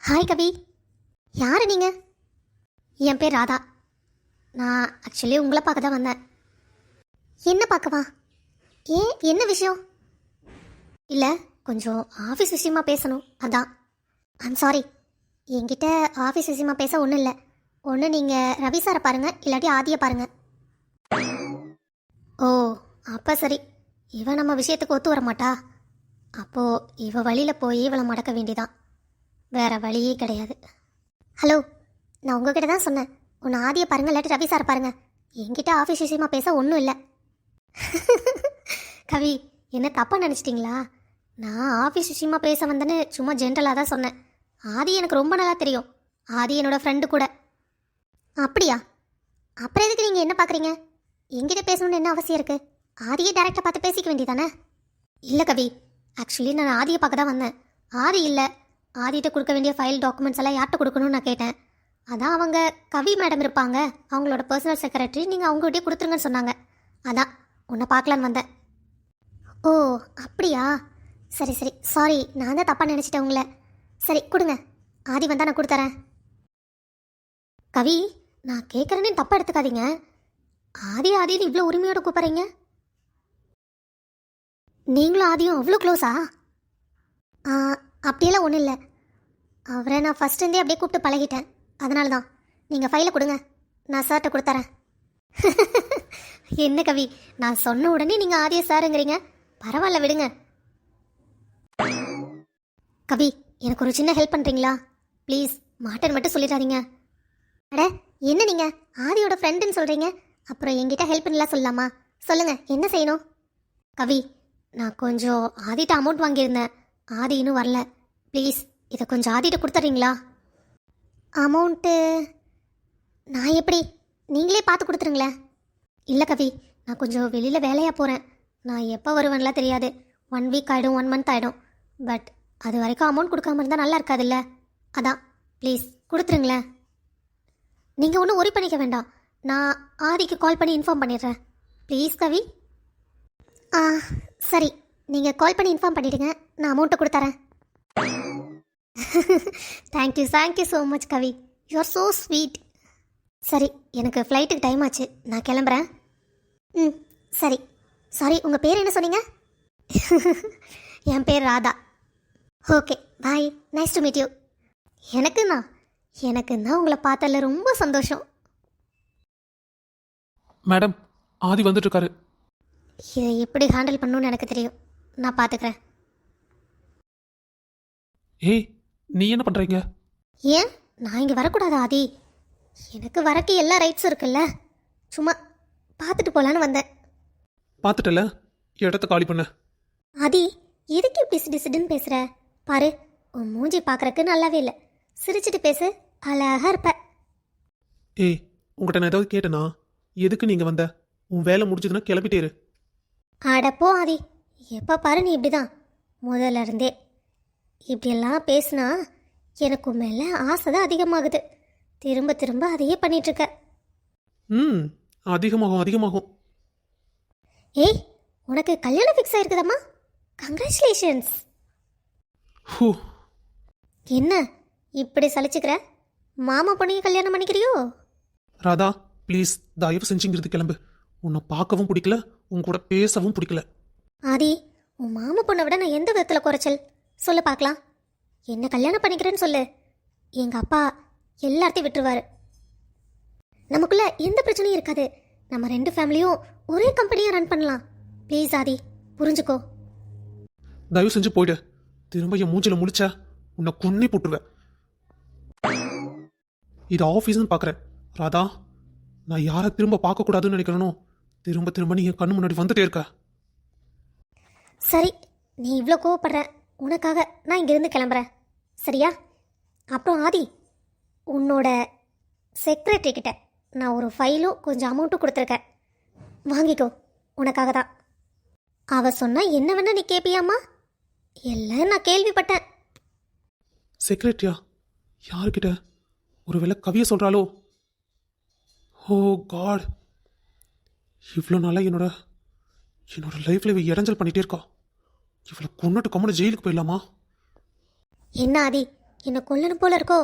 Hi கவி. யார் நீங்கள்? என் பேர் ராதா. நான் ஆக்சுவலி உங்களை பார்க்க தான் வந்தேன். என்ன பார்க்கவா? ஏன், என்ன விஷயம்? இல்லை, கொஞ்சம் ஆஃபீஸ் விஷயமா பேசணும், அதான். ஐம் சாரி, என்கிட்ட ஆஃபீஸ் விஷயமா பேச ஒன்றும் இல்லை. ஒன்று நீங்கள் ரவி சாரை பாருங்கள், இல்லாட்டி ஆதியை பாருங்கள். ஓ, அப்போ சரி. இவன் நம்ம விஷயத்துக்கு ஒத்து வர மாட்டா. அப்போது இவ வழியில் போய் இவளை மடக்க வேண்டிதான். வேற வழியே கிடையாது. ஹலோ, நான் உங்ககிட்ட தான் சொன்னேன், உன்னை ஆதியை பாருங்க, இல்லாட்டி ரவி சார் பாருங்க. என்கிட்ட ஆஃபீஸ் விஷயமா பேச ஒன்றும் இல்லை. கவி, என்ன தப்பாக நினச்சிட்டிங்களா? நான் ஆஃபீஸ் விஷயமா பேச வந்தேன்னு சும்மா ஜென்ரலாக தான் சொன்னேன். ஆதி எனக்கு ரொம்ப நல்லா தெரியும். ஆதி என்னோட ஃப்ரெண்டு கூட. அப்படியா? அப்புறம் எதுக்கு நீங்கள் என்ன பார்க்குறீங்க? என்கிட்ட பேசணும்னு என்ன அவசியம் இருக்குது? ஆதியை டேரெக்டாக பார்த்து பேசிக்க வேண்டியதானே? இல்லை கவி, ஆக்சுவலி நான் ஆதியை பார்க்க தான் வந்தேன். ஆதி இல்லை, ஆதிகிட்ட கொடுக்க வேண்டிய ஃபைல் டாக்குமெண்ட்ஸ் எல்லாம் யார்கிட்ட கொடுக்கணும்னு நான் கேட்டேன். அதான் அவங்க கவி மேடம் இருப்பாங்க, அவங்களோட பர்சனல் செக்ரட்டரி, நீங்கள் அவங்ககிட்டயே கொடுத்துருங்கன்னு சொன்னாங்க. அதான் உன்னை பார்க்கலான்னு வந்தேன். ஓ, அப்படியா? சரி சரி, சாரி, நான் தான் தப்பாக நினச்சிட்டேன் உங்களை. சரி கொடுங்க, ஆதி வந்தால் நான் கொடுத்துறேன். கவி, நான் கேட்குறேன்னு தப்பாக எடுத்துக்காதீங்க. ஆதி ஆதின்னு இவ்வளோ உரிமையோடு கூப்பிட்றீங்க. நீங்களும் ஆதியும் அவ்வளோ க்ளோஸா? அப்படியெல்லாம் ஒன்றும் இல்லை. அவரை நான் ஃபஸ்ட்டுருந்தே அப்படியே கூப்பிட்டு பழகிட்டேன், அதனால தான். நீங்கள் ஃபைலை கொடுங்க, நான் சார்கிட்ட கொடுத்துறேன். என்ன கவி, நான் சொன்ன உடனே நீங்கள் ஆதிய சாருங்கிறீங்க. பரவாயில்ல, விடுங்க. கவி, எனக்கு ஒரு சின்ன ஹெல்ப் பண்ணுறீங்களா? ப்ளீஸ், மாட்டேன்னு மட்டும் சொல்லிடாதீங்க. அட, என்ன நீங்கள் ஆதியோட ஃப்ரெண்டுன்னு சொல்கிறீங்க, அப்புறம் என்கிட்ட ஹெல்ப் பண்ணலாம் சொல்லலாமா? சொல்லுங்கள், என்ன செய்யணும்? கவி, நான் கொஞ்சம் ஆதிட்ட அமௌண்ட் வாங்கியிருந்தேன். ஆதி இன்னும் வரல. ப்ளீஸ், இதை கொஞ்சம் ஆதிட்ட கொடுத்துட்றீங்களா? அமௌண்ட்டு நான் எப்படி? நீங்களே பார்த்து கொடுத்துருங்களேன். இல்லை கவி, நான் கொஞ்சம் வெளியில் வேலையாக போகிறேன். நான் எப்போ வருவேன்லாம் தெரியாது. 1 வீக் ஆகிடும், 1 மந்த் ஆகிடும். பட் அது வரைக்கும் அமௌண்ட் கொடுக்காம இருந்தால் நல்லா இருக்காதுல்ல. அதான், ப்ளீஸ் கொடுத்துருங்களேன். நீங்கள் ஒன்றும் ஒரி பண்ணிக்க வேண்டாம். நான் ஆதிக்கு கால் பண்ணி இன்ஃபார்ம் பண்ணிடுறேன். ப்ளீஸ் கவி. சரி, நீங்கள் கால் பண்ணி இன்ஃபார்ம் பண்ணிவிடுங்க, நான் அமௌண்ட்டை கொடுத்துறேன். Thank you so much Kavi, you are so sweet. சரி, எனக்கு ஃப்ளைட்டுக்கு டைம் ஆச்சு, நான் கிளம்புறேன். சரி. சாரி, உங்கள் பேர் என்ன சொன்னீங்க? என் பேர் Radha. Okay, bye, nice to meet you. எனக்கு தான் உங்களை பார்த்ததில் ரொம்ப சந்தோஷம். மேடம், ஆதி வந்துட்டு இருக்காரு. இதை எப்படி ஹேண்டில் பண்ணணும்னு எனக்கு தெரியும், நான் பார்த்துக்கிறேன். ஏய், நீ என்ன பண்ணுறீங்க? ஏன் நான் இங்கே வரக்கூடாது ஆதி? எனக்கு வரக்கு எல்லா ரைட்ஸும் இருக்குல்ல. சும்மா பார்த்துட்டு போகலான்னு வந்தேன். பார்த்துட்டல, இடத்த காலி பண்ண. ஆதி, எதுக்கு இப்படி சிடுன்னு பேசுகிற? பாரு, உன் மூஞ்சி பார்க்குறக்கு நல்லாவே இல்லை. சிரிச்சிட்டு பேசு, அழகாக இருப்ப. ஏய், உங்கள்கிட்ட நான் ஏதாவது கேட்டேனா? எதுக்கு நீங்கள் வந்த? உன் வேலை முடிஞ்சதுன்னா கிளம்பிட்டேரு. அடப்போ ஆதி, எப்போ பாரு நீ இப்படி தான். முதல்ல இருந்தே இப்படியெல்லாம் பேசுனா எனக்கு மேலே ஆசை தான் அதிகமாகுது. திரும்ப திரும்ப அதையே பண்ணிகிட்ருக்க. அதிகமாகும். ஏய், உனக்கு கல்யாணம் ஃபிக்ஸ் ஆயிருக்குதம்மா, கங்க்ராச்சுலேஷன்ஸ். ஹூ, என்ன இப்படி சலிச்சுக்கிற? மாமா பொண்ணுங்க கல்யாணம் பண்ணிக்கிறியோ? ராதா, ப்ளீஸ் தயவு செஞ்சுங்கிறது கிளம்பு. உன்னை பார்க்கவும் பிடிக்கல, உன் கூட பேசவும் பிடிக்கல. ஆதி, உன் மாமா பொண்ணை விட நான் எந்த விதத்தில் குறைச்சல்? சொல்லு பார்க்கலாம். என்ன கல்யாணம் பண்ணிக்கிறேன்னு சொல்லு, எங்கள் அப்பா எல்லாத்தையும் விட்டுருவாரு. நமக்குள்ள எந்த பிரச்சனையும் இருக்காது. நம்ம 2 ஃபேமிலியும் ஒரே கம்பெனியாக ரன் பண்ணலாம். ப்ளீஸ் ஆதி, புரிஞ்சுக்கோ. தயவு செஞ்சு போயிடு. திரும்ப என் மூஞ்சில முடிச்ச உன்னை கொன்னே போட்டுருவேன். இது ஆஃபீஸ்னு பார்க்குறேன். ராதா, நான் யாரை திரும்ப பார்க்கக்கூடாதுன்னு நினைக்கிறேனோ திரும்ப திரும்ப நீ என் கண்ணு முன்னாடி வந்துட்டே இருக்க. சரி, நீ இவ்வளோ கோவப்படுற, உனக்காக நான் இங்கேருந்து கிளம்புறேன், சரியா? அப்புறம் ஆதி, உன்னோட செக்ரட்டரி கிட்ட நான் ஒரு ஃபைலும் கொஞ்சம் அமௌண்ட்டும் கொடுத்துருக்கேன், வாங்கிக்கோ. உனக்காக தான். அவ சொன்னா என்ன வேணா நீ கேட்பியாம்மா? எல்லாம் நான் கேள்விப்பட்டேன். செக்ரட்டரியா? யாருக்கிட்ட? ஒருவேளை கவியை சொல்கிறாளோ? ஓ காட், இவ்வளோ நாளாக என்னோட லைஃப்பில் இவ இடைஞ்சல் பண்ணிகிட்டே இருக்கா. இவளை கொண்டுட்டு கம்மனு ஜெயிலுக்கு போயிடலாமா? என்ன ஆதி, என்னை கொல்லணும் போல இருக்கோ?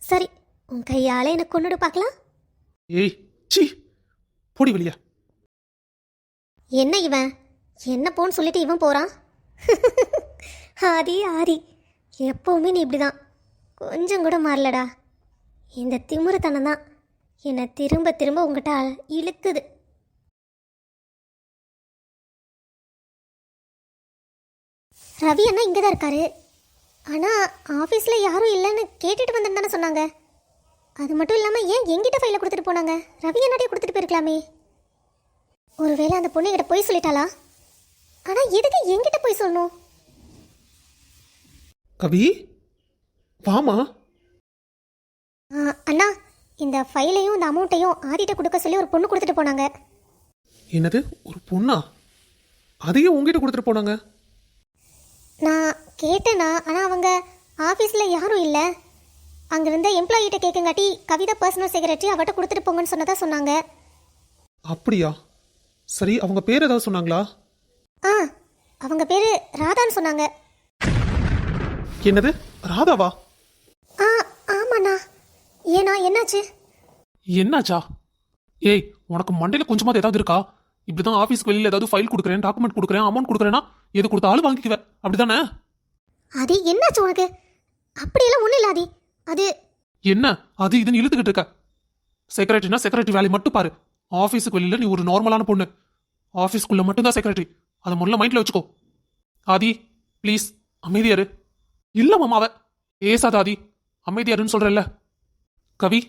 சரி, உன் கையால் என்னை கொன்னுடு பார்க்கலாம். ஏய் சீ, போடி வெளியே. என்ன இவன், என்ன போன்னு சொல்லிட்டு இவன் போகிறான்? ஆதி ஆதி, எப்போவுமே நீ இப்படி தான், கொஞ்சம் கூட மாறலடா. இந்த திமிருத்தனம் தான் என்னை திரும்ப திரும்ப உங்ககிட்ட இழுக்குது. ரவி அண்ணா இங்கே தான் இருக்காரு. ஆனால் ஆஃபீஸில் யாரும் இல்லைன்னு கேட்டுட்டு வந்தேன்னு தானே சொன்னாங்க. அது மட்டும் இல்லாமல் ஏன் என்கிட்ட ஃபைலை கொடுத்துட்டு போனாங்க? ரவி அண்ணாடியே கொடுத்துட்டு போயிருக்கலாமே. ஒருவேளை அந்த பொண்ணு கிட்ட போய் சொல்லிட்டாளா? ஆனால் எதுக்கு என்கிட்ட போய் சொல்லணும்? கவி வாமா. அண்ணா, இந்த ஃபைலையும் இந்த அமௌண்ட்டையும் ஆதிட்ட கொடுக்க சொல்லி ஒரு பொண்ணு கொடுத்துட்டு போனாங்க. என்னது, ஒரு பொண்ணா? அதையும் உங்ககிட்ட கொடுத்துட்டு போனாங்க? நான் கேட்டேண்ணா, ஆனால் அவங்க ஆஃபீஸில் யாரும் இல்லை. அங்கே இருந்த எம்ப்ளாயிட்ட கேட்கங்காட்டி கவிதா பர்சனல் செக்ரட்டரி அவட்ட கொடுத்துட்டு போங்கன்னு சொன்னதா சொன்னாங்க. அப்படியா? சரி, அவங்க பேர் ஏதாவது சொன்னாங்களா? ஆ, அவங்க பேர் ராதான்னு சொன்னாங்க. என்னது, ராதாவா? ஆ ஆமாண்ணா. ஏண்ணா, என்னாச்சு? என்னாச்சா? ஏய், உனக்கு மண்டையில் கொஞ்சமாவது ஏதாவது இருக்கா? இப்படிதான் ஆஃபீஸ்க்கு வெளியில் ஏதாவது ஃபைல் கொடுக்குறேன், டாக்குமெண்ட் கொடுக்குறேன், அமௌண்ட் கொடுக்குறேன்னா எது கொடுத்தாலும் வாங்கிக்குவேன், அப்படிதானே? அது என்னாச்சு உனக்கு? அப்படியெல்லாம் ஒன்றும் இல்லை ஆதி. அது என்ன அது இதுன்னு இழுத்துக்கிட்டு இருக்க? செக்ரட்டரினா செக்ரட்டரி வேலையை மட்டும் பாரு. ஆஃபீஸுக்கு வெளியில் நீ ஒரு நார்மலான பொண்ணு. ஆஃபீஸ்க்குள்ள மட்டும்தான் செக்ரட்டரி. அதை முதல்ல மைண்டில் வச்சுக்கோ. ஆதி ப்ளீஸ் அமைதியாரு. இல்லை மாமாவ ஏசாத ஆதி, அமைதியாருன்னு சொல்கிறல்ல. கவி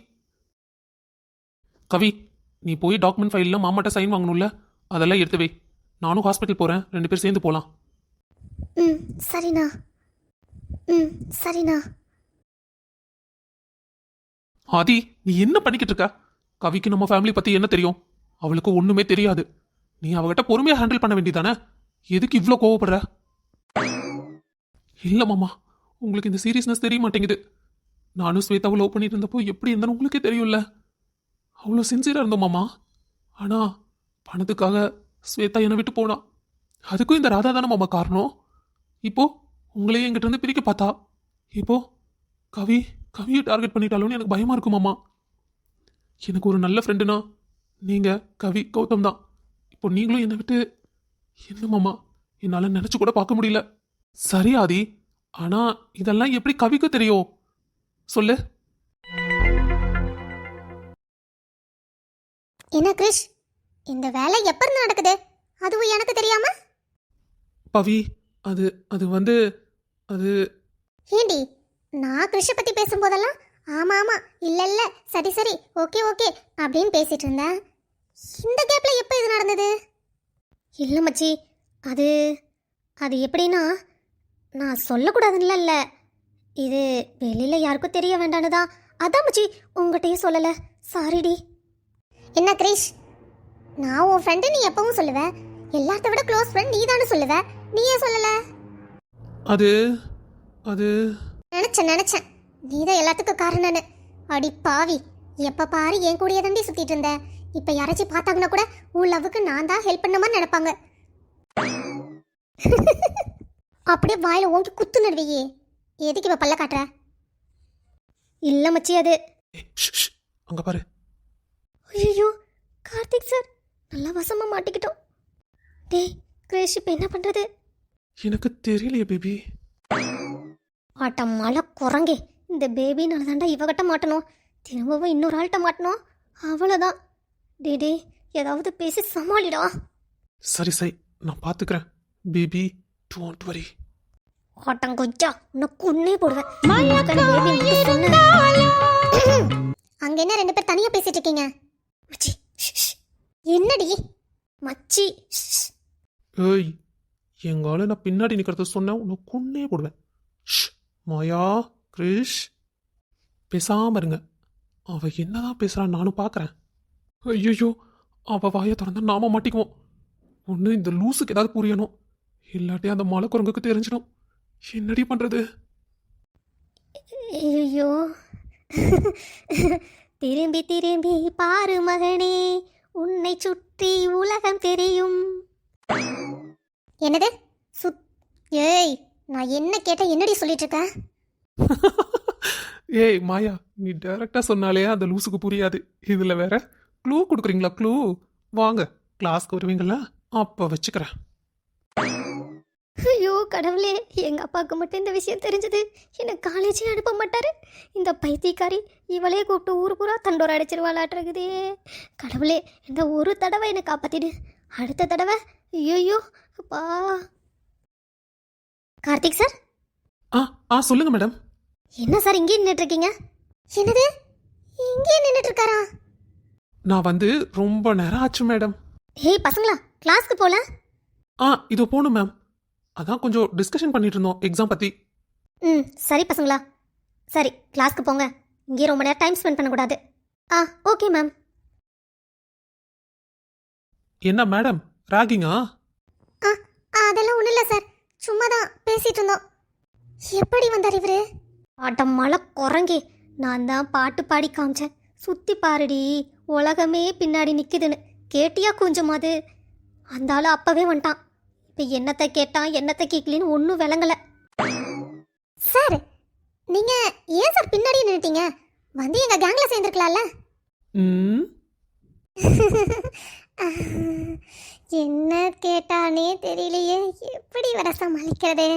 கவி, நீ போய் டாக்குமெண்ட் ஃபைலில் மாமாட்ட சைன் வாங்கணும்ல, அதெல்லாம் எடுத்து வை. நானும் ஹாஸ்பிட்டல் போகிறேன், 2 பேர் சேர்ந்து போகலாம். ம் சரிண்ணா. ம் சரிண்ணா. ஆதி, நீ என்ன பண்ணிக்கிட்டு இருக்க? கவிக்கு நம்ம ஃபேமிலி பற்றி என்ன தெரியும்? அவளுக்கு ஒன்றுமே தெரியாது. நீ அவகிட்ட பொறுமையாக ஹேண்டில் பண்ண வேண்டியதானே? எதுக்கு இவ்வளோ கோவப்படுற? இல்லை மாமா, உங்களுக்கு இந்த சீரியஸ்னஸ் தெரிய மாட்டேங்குது. நானும் ஸ்வேதாவை லவ் பண்ணிட்டு இருந்தப்போ எப்படி இருந்தாலும் உங்களுக்கே தெரியும்ல. அவ்வளோ சின்சியராக இருந்தோம் மாமா. ஆனால் பணத்துக்காக ஸ்வேதா என்னை விட்டு போனா. அதுக்கும் இந்த ராதா தானே மாமா காரணம். இப்போ உங்களையே என்கிட்ட இருந்து பிரிக்க பார்த்தா. இப்போ கவியை டார்கெட் பண்ணிட்டாலும்னு எனக்கு பயமா இருக்கும் மாமா. எனக்கு ஒரு நல்ல ஃப்ரெண்டுனா நீங்க, கவி, கௌதம் தான். இப்போ நீங்களும் என்னை விட்டு என்ன மாமா, என்னால் நினச்சி கூட பார்க்க முடியல. சரி ஆதி, ஆனா இதெல்லாம் எப்படி கவிக்கு தெரியும் சொல்லு. என்ன கிரிஷ், இந்த வேலை எப்ப இருந்து நடக்குது? அதுவும் எனக்கு தெரியாம? பவி, அது அது வந்து அது ஏண்டி, நான் கிரிஷை பத்தி பேசும்போதெல்லாம் ஆமா ஆமா, இல்ல இல்ல, சரி சரி, ஓகே ஓகே அப்படின்னு பேசிட்டு இருந்தேன். இந்த கேப்ல எப்ப இது நடந்தது? இல்ல மச்சி, அது அது எப்படின்னா, நான் சொல்லக்கூடாதுன்னு இல்லை, இது வெளியில யாருக்கும் தெரிய வேண்டான்னு தான். அதான் மச்சி உங்ககிட்டயும் சொல்லலை. சாரிடி. என்ன கிரிஷ், நான் உன் ஃப்ரெண்டு நீ எப்பவும் சொல்லுவ, எல்லாத்த விட க்ளோஸ் ஃப்ரெண்ட் நீ தானே சொல்லுவ, நீ ஏன் சொல்லல? அது அது நினைச்சேன் நீ தான் எல்லாத்துக்கும் காரணம்னு. அடி பாவி, எப்ப பாரு என் கூடயே தாண்டி சுத்திட்டு இருந்த. இப்ப யாராச்சும் பார்த்தாங்கன்னா கூட உன் லவ்வுக்கு நான் தான் ஹெல்ப் பண்ண மாதிரி நினைப்பாங்க. அப்படியே வாயில ஓங்கி குத்து நடுவையே. எதுக்கு இப்ப பல்ல காட்டுற? இல்ல மச்சி, அது ஏய், ஷ், ஷ், அங்க பாரு. ஐயோ கார்த்திக் சார், நல்லா வசமா மாட்டிக்கிட்டோம். டேய் கிரேஷ், இப்போ என்ன பண்றது? எனக்கு தெரியலையே பேபி. ஆட்ட மழை குரங்கே, இந்த பேபினால தாண்டா இவகிட்ட மாட்டணும், திரும்பவும் இன்னொரு ஆள்கிட்ட மாட்டணும். அவ்வளோதான். டே ஏதாவது பேசி சமாளிடா. சரி சரி, நான் பாத்துக்கிறேன் பேபி, டோன்ட் வரி. ஆட்டங்கொச்சா, உனக்கு உன்னே போடுவேன். அங்க என்ன 2 பேர் தனியா பேசிட்டு இருக்கீங்க? மச்சி என்னடி மச்சி? ஏய், எங்கால நான் பின்னாடி நிக்கிறத சொன்ன உனக்கு கொன்னே போடுவேன். ஷ், மாயா, கிரிஷ், பேசாம இருங்க. அவ என்னதான் பேசுறான்னு நானும் பாக்குறேன். ஐயோ, அவ வாயை திறந்தா நாம மாட்டிக்குவோம். ஒன்று இந்த லூசுக்கு ஏதாவது புரியணும், இல்லாட்டி அந்த மலை குரங்குக்கு தெரிஞ்சிடும். என்னடி பண்றது? ஐயோ, திரும்பி திரும்பி பாரு மகனே, உன்னை சுற்றி உலகம் தெரியும். என்னது? ஏய், நான் என்ன கேட்ட என்னடி சொல்லிட்டு இருக்க? ஏய் மாயா, நீ டைரக்டா சொன்னாலே அந்த லூசுக்கு புரியாது. இதுல வேற க்ளூ கொடுக்குறீங்களா? க்ளூ வாங்க, கிளாஸ்க்கு வருவீங்களா? அப்ப வச்சுக்கிறேன். ஐயோ கடவுளே, எங்கள் அப்பாவுக்கு மட்டும் இந்த விஷயம் தெரிஞ்சது என்னை காலேஜே அனுப்ப மாட்டாரு. இந்த பைத்தியக்காரி இவளே கூப்பிட்டு ஊர் பூரா தண்டோர அடிச்சிருவாளாட்டுருக்குதே. கடவுளே, இந்த ஒரு தடவை என்னை காப்பாத்திடு. அடுத்த தடவை ஐயோ அப்பா. கார்த்திக் சார். ஆ ஆ சொல்லுங்க மேடம். என்ன சார் இங்கே நின்றுட்டு இருக்கீங்க? என்னது, இங்கே நின்றுட்டு இருக்காரா? நான் வந்து ரொம்ப நேரம் ஆச்சு மேடம். ஹேய் பசங்களா, கிளாஸ்க்கு போல? ஆ இதோ போகணும் மேம். அதான் கொஞ்சம் டிஸ்கஷன் பண்ணிட்டு இருந்தோம் எக்ஸாம் பத்தி. ம் சரி பசங்களா, சரி கிளாஸ்க்கு போங்க. இங்கே ரொம்ப நேரம் டைம் ஸ்பெண்ட் பண்ணக்கூடாது. ஆ ஓகே மேம். என்ன மேடம், ராகிங்கா? ஆ அதெல்லாம் ஒன்றும் இல்லை சார், சும்மா தான் பேசிட்டு இருந்தோம். எப்படி வந்தார் இவரு? ஆட்டம் மழை குரங்கி, நான் தான் பாட்டு பாடி காமிச்சேன். சுற்றி பாருடி, உலகமே பின்னாடி நிற்குதுன்னு. கேட்டியா கொஞ்சமாது? அந்த ஆள் அப்பவே வந்துட்டான். இப்போ என்னத்தை கேட்டான் என்னத்தை கேட்கலின்னு ஒன்றும் விளங்கலை. சார் நீங்கள் ஏன் சார் பின்னாடி நின்றுட்டீங்க? வந்து எங்கள் கேங்கில் சேர்ந்துருக்கலாம்ல. ம் என்ன கேட்டானே தெரியலையே, எப்படி வர சமாளிக்கிறது?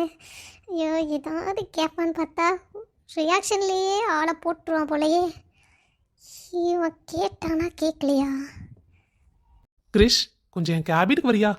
ஐயோ, ஏதாவது கேட்பான்னு பார்த்தா ரியாக்ஷன்லேயே ஆளை போட்டுருவான் போலயே. இவன் கேட்டானா கேட்கலையா? கிரிஷ், கொஞ்சம் என் கேபினுக்கு வரியா?